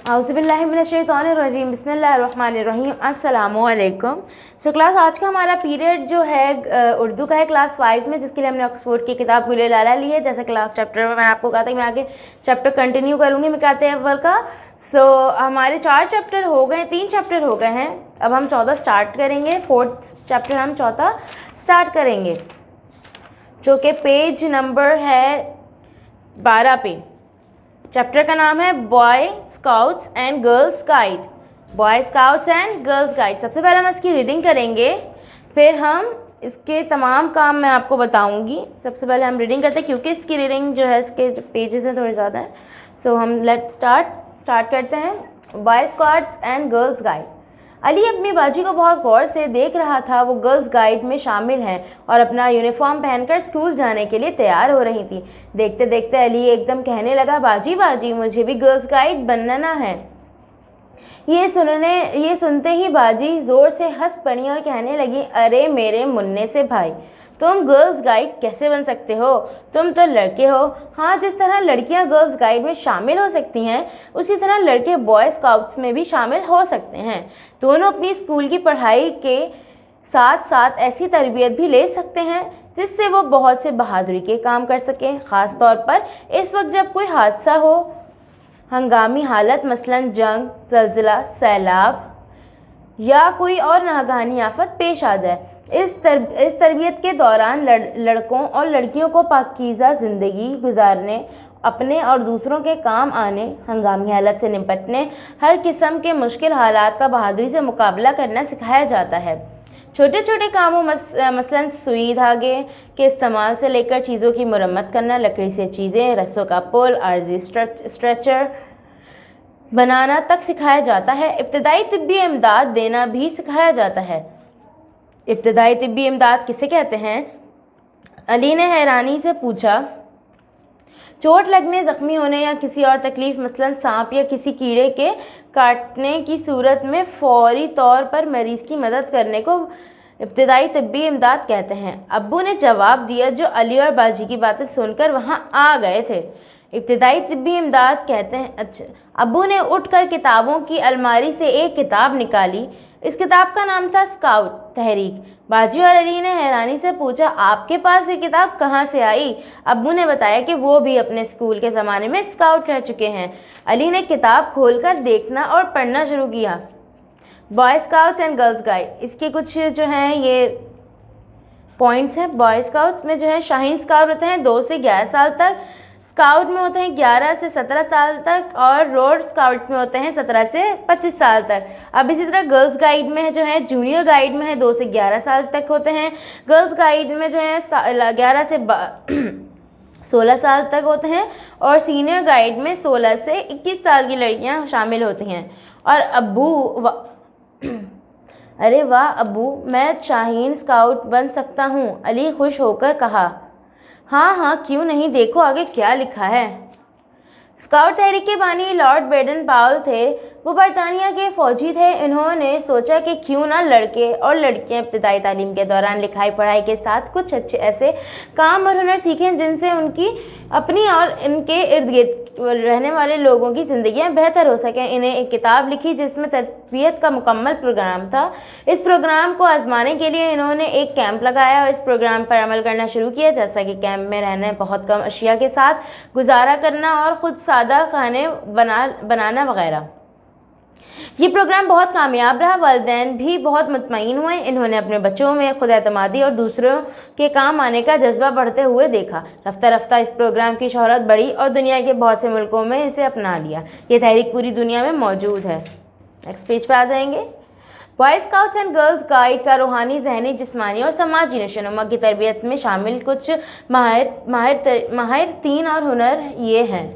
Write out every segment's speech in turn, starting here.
اعوذ باللہ من الشیطان الرجیم، بسم اللہ الرحمن الرحیم، السلام علیکم۔ کلاس آج کا ہمارا پیریڈ جو ہے اردو کا ہے کلاس 5 میں، جس کے لیے ہم نے آکسفورڈ کی کتاب گل لالا لی ہے۔ جیسے کلاس چیپٹر میں آپ کو کہا تھا کہ میں آگے چیپٹر کنٹینیو کروں گی مقاطع اول کا۔ ہمارے 4 چیپٹر ہو گئے، 3 چیپٹر ہو گئے ہیں، اب ہم 14 سٹارٹ کریں گے۔ 4تھ چیپٹر ہم 4 سٹارٹ کریں گے، جو کہ پیج نمبر ہے 12 پہ۔ چیپٹر کا نام ہے boy scouts and girls guide. Boy scouts and girls guide. سب سے پہلے ہم اس کی ریڈنگ کریں گے، پھر ہم اس کے تمام کام میں آپ کو بتاؤں گی۔ سب سے پہلے ہم ریڈنگ کرتے ہیں، کیونکہ اس کی ریڈنگ جو ہے اس کے پیجز ہیں تھوڑے زیادہ ہیں۔ ہم اسٹارٹ کرتے ہیں۔ Boy scouts and girls guide. Ali اپنی باجی کو بہت غور سے دیکھ رہا تھا۔ وہ گرلز گائیڈ میں شامل ہیں اور اپنا یونیفارم پہن کر اسکول جانے کے لیے تیار ہو رہی تھی۔ دیکھتے دیکھتے علی ایک دم کہنے لگا، باجی باجی مجھے بھی گرلز گائیڈ بننا ہے۔ یہ سنتے ہی باجی زور سے ہنس پڑی اور کہنے لگی، ارے میرے منع سے بھائی، تم گرلز گائیڈ کیسے بن سکتے ہو؟ تم تو لڑکے ہو۔ ہاں، جس طرح لڑکیاں گرلز گائیڈ میں شامل ہو سکتی ہیں، اسی طرح لڑکے بوائے اسکاؤٹس میں بھی شامل ہو سکتے ہیں۔ دونوں اپنی اسکول کی پڑھائی کے ساتھ ساتھ ایسی تربیت بھی لے سکتے ہیں جس سے وہ بہت سے بہادری کے کام کر سکیں، خاص طور پر اس وقت جب کوئی حادثہ ہو، ہنگامی حالت، مثلاً جنگ، زلزلہ، سیلاب یا کوئی اور ناگہانی آفت پیش آ جائے۔ اس تربیت کے دوران لڑکوں اور لڑکیوں کو پاکیزہ زندگی گزارنے، اپنے اور دوسروں کے کام آنے، ہنگامی حالت سے نپٹنے، ہر قسم کے مشکل حالات کا بہادری سے مقابلہ کرنا سکھایا جاتا ہے۔ چھوٹے چھوٹے کاموں مثلاً سوئی دھاگے کے استعمال سے لے کر چیزوں کی مرمت کرنا، لکڑی سے چیزیں، رسوں کا پل، عارضی اسٹریچر بنانا تک سکھایا جاتا ہے۔ ابتدائی طبی امداد دینا بھی سکھایا جاتا ہے۔ ابتدائی طبی امداد کسے کہتے ہیں؟ علی نے حیرانی سے پوچھا۔ چوٹ لگنے، زخمی ہونے یا کسی اور تکلیف مثلاً سانپ یا کسی کیڑے کے کاٹنے کی صورت میں فوری طور پر مریض کی مدد کرنے کو ابتدائی طبی امداد کہتے ہیں۔ ابو نے جواب دیا، جو علی اور باجی کی باتیں سن کر وہاں آ گئے تھے۔ ابتدائی طبی امداد کہتے ہیں، اچھا۔ ابو نے اٹھ کر کتابوں کی الماری سے ایک کتاب نکالی۔ اس کتاب کا نام تھا اسکاؤٹ تحریک۔ باجی اور علی نے حیرانی سے پوچھا، آپ کے پاس یہ کتاب کہاں سے آئی؟ ابو نے بتایا کہ وہ بھی اپنے اسکول کے زمانے میں اسکاؤٹ رہ چکے ہیں۔ علی نے کتاب کھول کر دیکھنا اور پڑھنا شروع کیا۔ Boy scouts and girls guide. اس کے کچھ جو ہیں یہ پوائنٹس ہیں۔ بوائے اسکاؤٹس میں جو ہے شاہین اسکاؤٹ ہوتے ہیں 2 سے 11 سال تک، اسکاؤٹ میں ہوتے ہیں 11 سے 17 سال تک، اور روڈ اسکاؤٹس میں ہوتے ہیں 17 سے 25 سال تک۔ اب اسی طرح گرلز گائیڈ میں جو ہے جونیئر گائیڈ میں ہے 2 سے 11 سال تک ہوتے ہیں، گرلز گائیڈ میں جو ہے 11 سے 16 سال تک ہوتے ہیں، اور سینئر گائیڈ میں 16 سے 21 سال کی لڑکیاں شامل ہوتی ہیں۔ اور ارے واہ ابو، میں شاہین اسکاؤٹ بن سکتا ہوں، علی خوش ہو کر کہا۔ ہاں کیوں نہیں، دیکھو آگے کیا لکھا ہے۔ اسکاؤٹ تحریک کے بانی لارڈ بیڈن پاول تھے۔ وہ برطانیہ کے فوجی تھے۔ انہوں نے سوچا کہ کیوں نہ لڑکے اور لڑکیاں ابتدائی تعلیم کے دوران لکھائی پڑھائی کے ساتھ کچھ اچھے ایسے کام اور ہنر سیکھیں جن سے ان کی اپنی اور ان کے ارد گرد رہنے والے لوگوں کی زندگیاں بہتر ہو سکیں۔ انہیں ایک کتاب لکھی جس میں تربیت کا مکمل پروگرام تھا۔ اس پروگرام کو آزمانے کے لیے انہوں نے ایک کیمپ لگایا اور اس پروگرام پر عمل کرنا شروع کیا، جیسا کہ کیمپ میں رہنا، بہت کم اشیاء کے ساتھ گزارا کرنا اور خود سادہ کھانے بنانا وغیرہ۔ یہ پروگرام بہت کامیاب رہا۔ والدین بھی بہت مطمئن ہوئے۔ انہوں نے اپنے بچوں میں خود اعتمادی اور دوسروں کے کام آنے کا جذبہ بڑھتے ہوئے دیکھا۔ رفتہ رفتہ اس پروگرام کی شہرت بڑھی اور دنیا کے بہت سے ملکوں میں اسے اپنا لیا۔ یہ تحریک پوری دنیا میں موجود ہے۔ نیکسٹ پیج پہ آ جائیں گے۔ Boy scouts and girls guide کا روحانی، ذہنی، جسمانی اور سماجی نشوونما کی تربیت میں شامل کچھ ماہر ترین ہنر یہ ہیں۔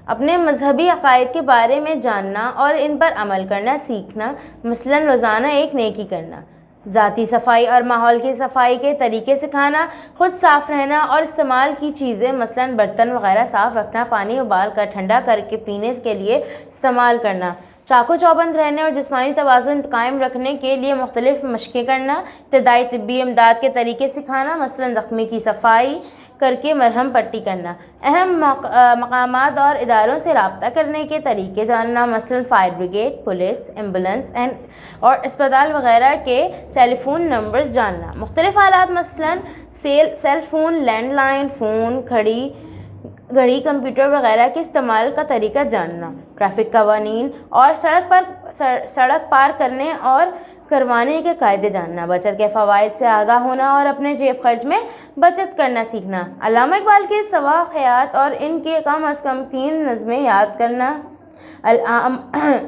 اپنے مذہبی عقائد کے بارے میں جاننا اور ان پر عمل کرنا سیکھنا، مثلاً روزانہ ایک نیکی کرنا، ذاتی صفائی اور ماحول کی صفائی کے طریقے سکھانا، خود صاف رہنا اور استعمال کی چیزیں مثلاً برتن وغیرہ صاف رکھنا، پانی ابال کر ٹھنڈا کر کے پینے کے لیے استعمال کرنا، چاقو چوبند رہنے اور جسمانی توازن قائم رکھنے کے لیے مختلف مشقیں کرنا، ابتدائی طبی امداد کے طریقے سکھانا، مثلاً زخمی کی صفائی کر کے مرہم پٹی کرنا، اہم مقامات اور اداروں سے رابطہ کرنے کے طریقے جاننا، مثلاً فائر بریگیڈ، پولیس، ایمبولینس اور اسپتال وغیرہ کے ٹیلی فون نمبرز جاننا، مختلف آلات مثلاً cell phone, landline phone, گھڑی، کمپیوٹر وغیرہ کے استعمال کا طریقہ جاننا، ٹریفک قوانین اور سڑک پار کرنے اور کروانے کے قاعدے جاننا، بچت کے فوائد سے آگاہ ہونا اور اپنے جیب خرچ میں بچت کرنا سیکھنا، علامہ اقبال کے واقعات اور ان کے کم از کم 3 نظمیں یاد کرنا،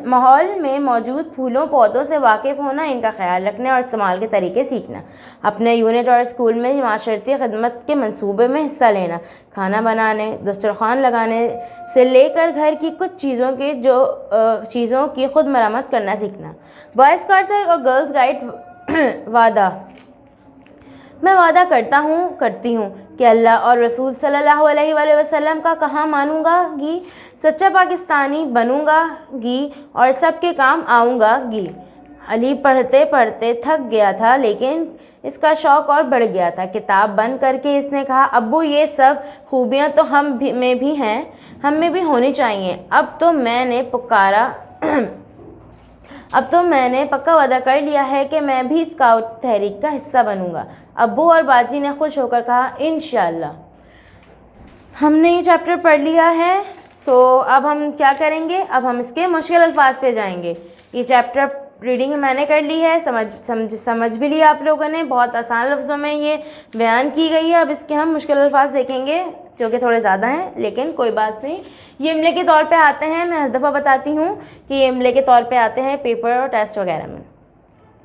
ماحول میں موجود پھولوں پودوں سے واقف ہونا، ان کا خیال رکھنے اور استعمال کے طریقے سیکھنا، اپنے یونٹ اور اسکول میں معاشرتی خدمت کے منصوبے میں حصہ لینا، کھانا بنانے، دسترخوان لگانے سے لے کر گھر کی کچھ چیزوں کی خود مرمت کرنا سیکھنا۔ بوائے اسکاؤٹس اور گرلز گائیڈ وعدہ۔ میں وعدہ کرتی ہوں کہ اللہ اور رسول صلی اللہ علیہ وآلہ وسلم کا کہا مانوں گی، سچا پاکستانی بنوں گی اور سب کے کام آؤں گی۔ علی پڑھتے پڑھتے تھک گیا تھا، لیکن اس کا شوق اور بڑھ گیا تھا۔ کتاب بند کر کے اس نے کہا، ابو یہ سب خوبیاں تو ہم میں بھی ہیں، ہم میں بھی ہونی چاہیے۔ اب تو میں نے پکا وعدہ کر لیا ہے کہ میں بھی اسکاؤٹ تحریک کا حصہ بنوں گا۔ ابو اور باجی نے خوش ہو کر کہا، انشاءاللہ۔ ہم نے یہ چیپٹر پڑھ لیا ہے، اب ہم کیا کریں گے؟ اب ہم اس کے مشکل الفاظ پہ جائیں گے۔ یہ چیپٹر ریڈنگ میں نے کر لی ہے، سمجھ بھی لیا آپ لوگوں نے، بہت آسان لفظوں میں یہ بیان کی گئی ہے۔ اب اس کے ہم مشکل الفاظ دیکھیں گے جو کہ تھوڑے زیادہ ہیں، لیکن کوئی بات نہیں، یہ املے کے طور پہ آتے ہیں۔ میں ہر دفعہ بتاتی ہوں کہ یہ املے کے طور پہ آتے ہیں پیپر اور ٹیسٹ وغیرہ میں۔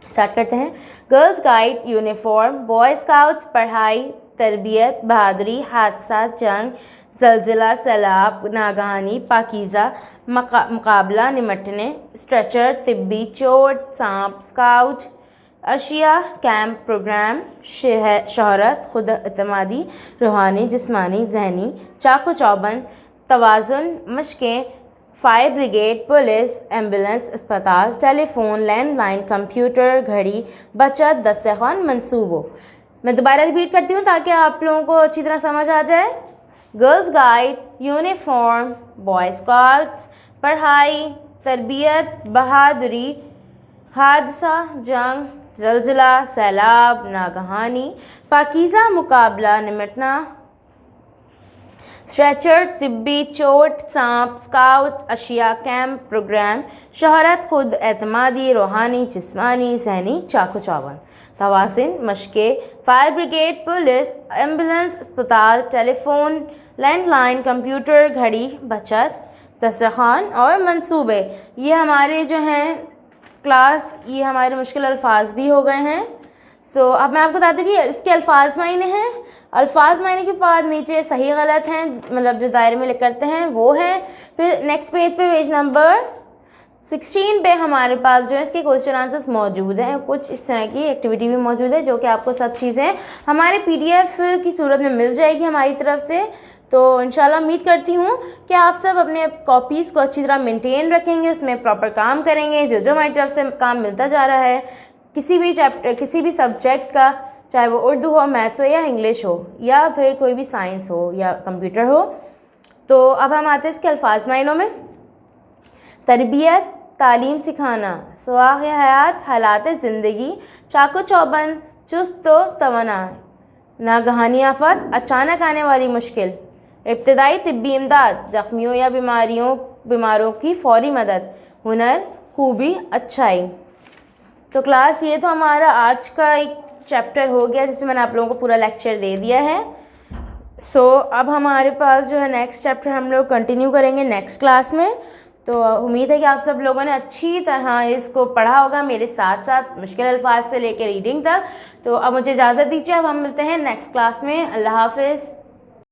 اسٹارٹ کرتے ہیں۔ Girls guide, uniform, boy scouts, پڑھائی، تربیت، بہادری، حادثات، جنگ، زلزلہ، سیلاب، ناگہانی، پاکیزہ، مقابلہ، نمٹنے، اسٹریچر، طبی، چوٹ، سانپ، اسکاؤٹ، اشیاء، کیمپ، پروگرام، شہرت، خود اعتمادی، روحانی، جسمانی، ذہنی، چاقو چوبند، توازن، مشقیں، فائر بریگیڈ، پولیس، ایمبولینس، اسپتال، ٹیلی فون، لینڈ لائن، کمپیوٹر، گھڑی، بچت، دسترخوان، منصوبوں۔ میں دوبارہ ریپیٹ کرتی ہوں تاکہ آپ لوگوں کو اچھی طرح سمجھ آ جائے۔ Girls guide, uniform, boy scouts, پڑھائی، تربیت، بہادری، حادثہ، جنگ، زلزلہ، سیلاب، ناگہانی، پاکیزہ، مقابلہ، نمٹنا، اسٹریچر، طبی، چوٹ، سانپ، اسکاؤٹ، اشیاء، کیمپ، پروگرام، شہرت، خود اعتمادی، روحانی، جسمانی، ذہنی، چاقو چوبند، توازن، مشقیں، فائر بریگیڈ، پولیس، ایمبولینس، اسپتال، ٹیلی فون، لینڈ لائن، کمپیوٹر، گھڑی، بچت، دسترخوان اور منصوبے۔ یہ ہمارے جو ہیں یہ ہمارے مشکل الفاظ بھی ہو گئے ہیں۔ اب میں آپ کو بتا دوں کہ اس کے الفاظ معنی ہیں۔ الفاظ معنی کے بعد نیچے صحیح غلط ہیں، مطلب جو دائرے میں لکھ کرتے ہیں وہ ہیں۔ پھر نیکسٹ پیج پہ، پیج نمبر 16 پہ ہمارے پاس جو ہے اس کے کوسچن آنسرز موجود ہیں، کچھ اس طرح کی ایکٹیویٹی بھی موجود ہے جو کہ آپ کو سب چیزیں ہمارے PDF کی صورت میں مل جائے گی ہماری طرف سے۔ تو انشاءاللہ امید کرتی ہوں کہ آپ سب اپنے کاپیز کو اچھی طرح مینٹین رکھیں گے، اس میں پراپر کام کریں گے، جو ہماری طرف سے کام ملتا جا رہا ہے کسی بھی سبجیکٹ کا، چاہے وہ اردو ہو، میتھس ہو یا انگلش ہو یا پھر کوئی بھی سائنس ہو یا کمپیوٹر ہو۔ تو اب ہم آتے ہیں اس کے الفاظ معنوں میں۔ تربیت، تعلیم سکھانا، سواغ حیات، حالات زندگی، چاقو چوبند، چست و توانا، ناگہانی آفت، اچانک آنے والی مشکل، ابتدائی طبی امداد، زخمیوں یا بیماروں کی فوری مدد، ہنر، خوبی، اچھائی۔ تو کلاس یہ تو ہمارا آج کا ایک چیپٹر ہو گیا جس میں نے آپ لوگوں کو پورا لیکچر دے دیا ہے۔ اب ہمارے پاس جو ہے نیکسٹ چیپٹر ہم لوگ کنٹینیو کریں گے نیکسٹ کلاس میں۔ تو امید ہے کہ آپ سب لوگوں نے اچھی طرح اس کو پڑھا ہوگا میرے ساتھ ساتھ، مشکل الفاظ سے لے کے ریڈنگ تک۔ تو اب مجھے اجازت دیجیے، اب ہم ملتے ہیں نیکسٹ کلاس میں۔ اللہ حافظ۔